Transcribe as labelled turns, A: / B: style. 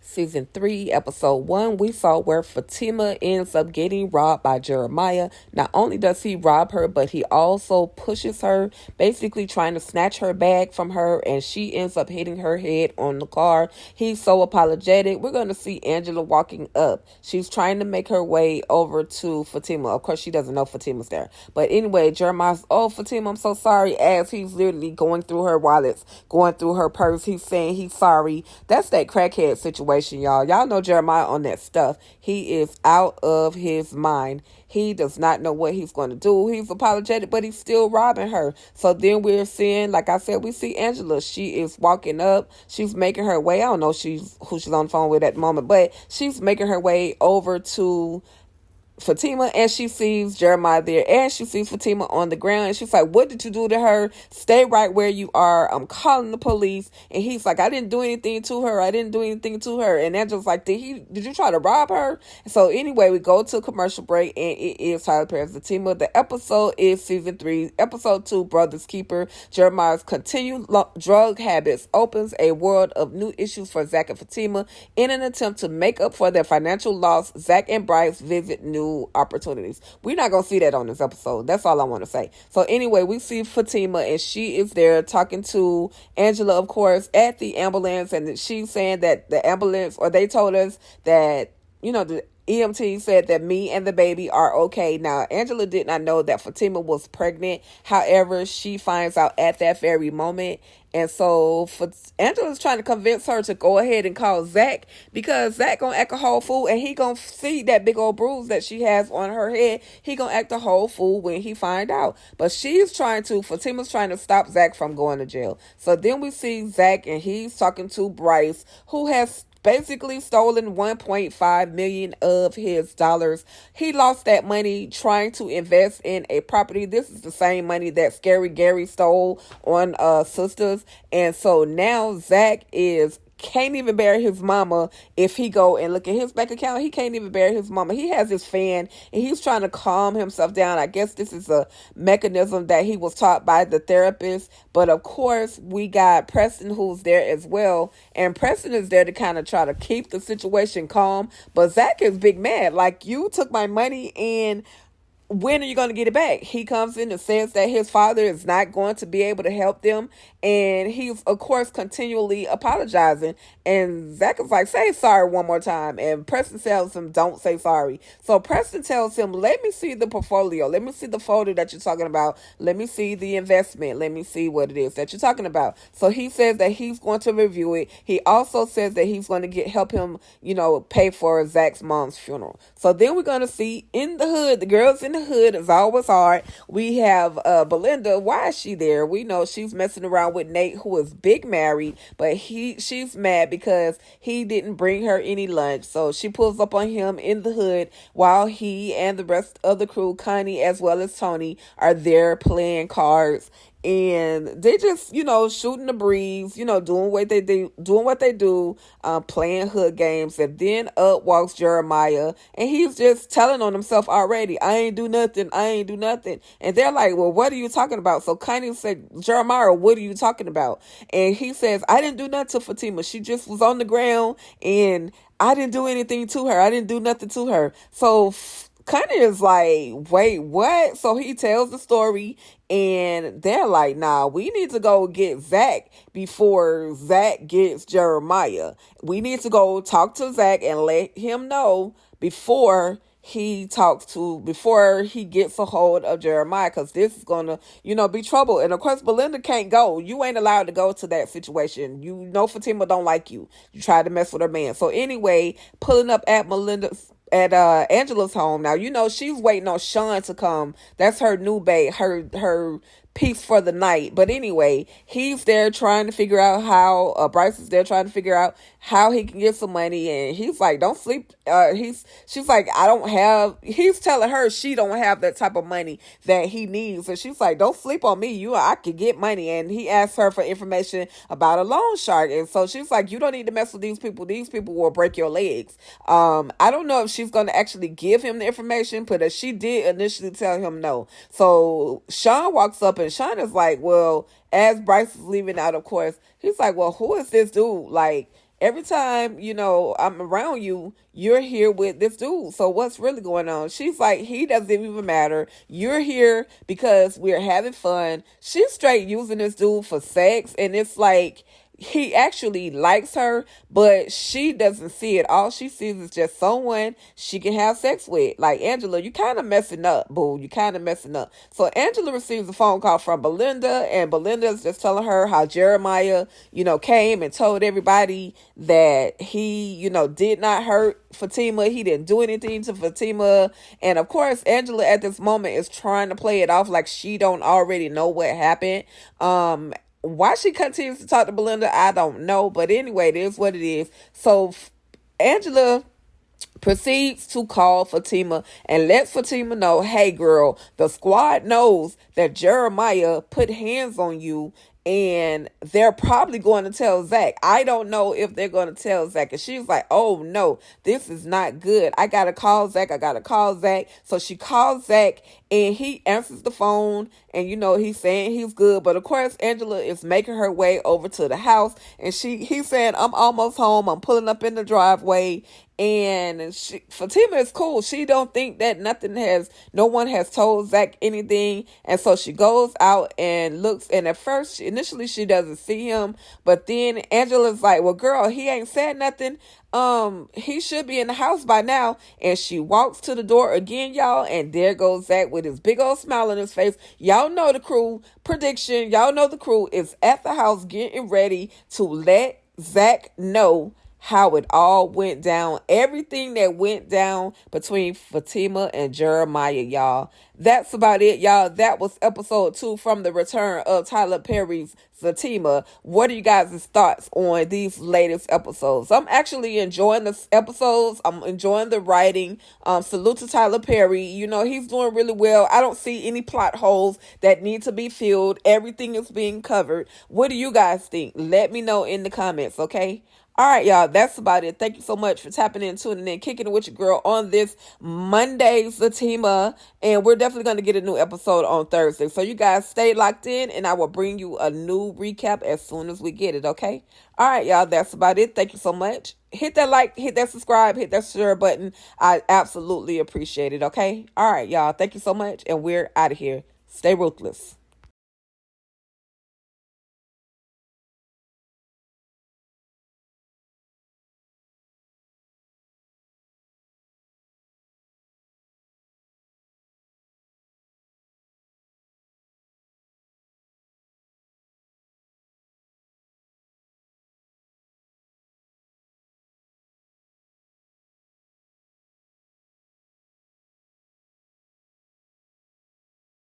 A: Season 3, Episode 1, we saw where Fatima ends up getting robbed by Jeremiah. Not only does he rob her, but he also pushes her, basically trying to snatch her bag from her, and she ends up hitting her head on the car. He's so apologetic. We're going to see Angela walking up. She's trying to make her way over to Fatima. Of course, she doesn't know Fatima's there. But anyway, Jeremiah's, "Oh, Fatima, I'm so sorry," as he's literally going through her wallets, going through her purse. He's saying he's sorry. That's that crackhead situation, y'all. Y'all know Jeremiah on that stuff. He is out of his mind. He does not know what he's going to do. He's apologetic, but he's still robbing her. So then we're seeing, like I said, we see Angela. She is walking up. She's making her way. I don't know who she's on the phone with at the moment, but she's making her way over to Fatima, and she sees Jeremiah there, and she sees Fatima on the ground, and she's like, "What did you do to her? Stay right where you are. I'm calling the police." And he's like, "I didn't do anything to her. I didn't do anything to her." And Angela's like, Did you try to rob her?" So anyway, we go to a commercial break, and it is Tyler Perry's Zatima. The episode is Season 3, Episode 2, Brother's Keeper. Jeremiah's continued drug habits opens a world of new issues for Zac and Fatima. In an attempt to make up for their financial loss, Zac and Bryce visit new opportunities. We're not gonna see that on this episode. That's all I want to say. So anyway, we see Fatima, and she is there talking to Angela, of course, at the ambulance, and she's saying that the ambulance, or they told us that, the EMT said that me and the baby are okay. Now, Angela did not know that Fatima was pregnant. However, she finds out at that very moment. And so Angela's trying to convince her to go ahead and call Zac, because Zac gonna act a whole fool, and he gonna see that big old bruise that she has on her head. He gonna act a whole fool when he find out. But Fatima's trying to stop Zac from going to jail. So then we see Zac, and he's talking to Bryce, who has basically stolen 1.5 million of his dollars. He lost that money trying to invest in a property. This is the same money that Scary Gary stole on Sisters. And so now Zac can't even bury his mama. If he go and look at his bank account, he can't even bury his mama. He has his fan, and he's trying to calm himself down. I guess this is a mechanism that he was taught by the therapist. But of course, we got Preston, who's there as well, and Preston is there to kind of try to keep the situation calm. But Zac is big mad. Like, you took my money, and when are you going to get it back? He comes in and says that his father is not going to be able to help them. And he's, of course, continually apologizing. And Zac is like, "Say sorry one more time." And Preston tells him, "Don't say sorry." So Preston tells him, "Let me see the portfolio. Let me see the folder that you're talking about. Let me see the investment. Let me see what it is that you're talking about." So he says that he's going to review it. He also says that he's going to help him, pay for Zac's mom's funeral. So then we're going to see in the hood, the girls in the hood is always hard. We have Belinda. Why is she there? We know she's messing around with Nate, who is big married, but she's mad because he didn't bring her any lunch. So she pulls up on him in the hood while he and the rest of the crew, Connie as well as Tony, are there playing cards. And they just, shooting the breeze, doing what they do, playing hood games. And then up walks Jeremiah, and he's just telling on himself already, "I ain't do nothing. I ain't do nothing." And they're like, "Well, what are you talking about?" So Connie said, "Jeremiah, what are you talking about?" And he says, "I didn't do nothing to Fatima. She just was on the ground, and I didn't do anything to her. I didn't do nothing to her." So Connie is like, "Wait, what?" So he tells the story, and they're like, "Nah, we need to go get Zac before Zac gets Jeremiah. We need to go talk to Zac and let him know before he gets a hold of Jeremiah, because this is gonna, be trouble." And of course, Belinda can't go. You ain't allowed to go to that situation. Fatima don't like you. You tried to mess with her man. So anyway, pulling up at Angela's home. Now, she's waiting on Sean to come. That's her new babe, her piece for the night. But anyway, he's there trying to figure out how, Bryce is there trying to figure out how he can get some money. And he's like, "Don't sleep." She's like, he's telling her she don't have that type of money that he needs. And she's like, "Don't sleep on me. I could get money." And he asks her for information about a loan shark. And so she's like, "You don't need to mess with these people. These people will break your legs." I don't know if she's going to actually give him the information, but she did initially tell him no. So Sean walks up, and Sean is like, well, as Bryce is leaving out, of course, he's like, "Well, who is this dude?" Like, every time, I'm around you, you're here with this dude. So what's really going on? She's like, he doesn't even matter. You're here because we're having fun. She's straight using this dude for sex. And it's like, he actually likes her, but she doesn't see it. All she sees is just someone she can have sex with. Like, Angela, you kind of messing up, boo. You kind of messing up. So Angela receives a phone call from Belinda, and Belinda is just telling her how Jeremiah, came and told everybody that he, did not hurt Fatima. He didn't do anything to Fatima. And of course, Angela at this moment is trying to play it off like she don't already know what happened. Why she continues to talk to Belinda, I don't know. But anyway, it is what it is. So Angela proceeds to call Fatima and lets Fatima know, hey girl, the squad knows that Jeremiah put hands on you, and they're probably going to tell Zac. I don't know if they're going to tell Zac. And she's like, oh no, this is not good. I got to call Zac. So she calls Zac, and he answers the phone, and he's saying he's good. But of course, Angela is making her way over to the house, and he's saying, I'm almost home. I'm pulling up in the driveway. And Fatima is cool. She don't think that no one has told Zac anything. And so she goes out and looks. And at first, initially she doesn't see him. But then Angela's like, well, girl, he ain't said nothing. He should be in the house by now. And she walks to the door again, y'all. And there goes Zac with his big old smile on his face. Y'all know the crew. Prediction. Y'all know the crew is at the house getting ready to let Zac know how it all went down, everything that went down between Fatima and Jeremiah, y'all. That's about it, y'all. That was episode 2 from the return of Tyler Perry's Zatima. What are you guys' thoughts on these latest episodes? I'm actually enjoying the episodes. I'm enjoying the writing. Salute to Tyler Perry. He's doing really well. I don't see any plot holes that need to be filled. Everything is being covered. What do you guys think? Let me know in the comments, okay? All right, y'all, that's about it. Thank you so much for tapping in, tuning in, kicking it with your girl on this Monday, Zatima. And we're definitely going to get a new episode on Thursday. So you guys stay locked in, and I will bring you a new recap as soon as we get it, okay? All right, y'all, that's about it. Thank you so much. Hit that like, hit that subscribe, hit that share button. I absolutely appreciate it, okay? All right, y'all, thank you so much, and we're out of here. Stay ruthless.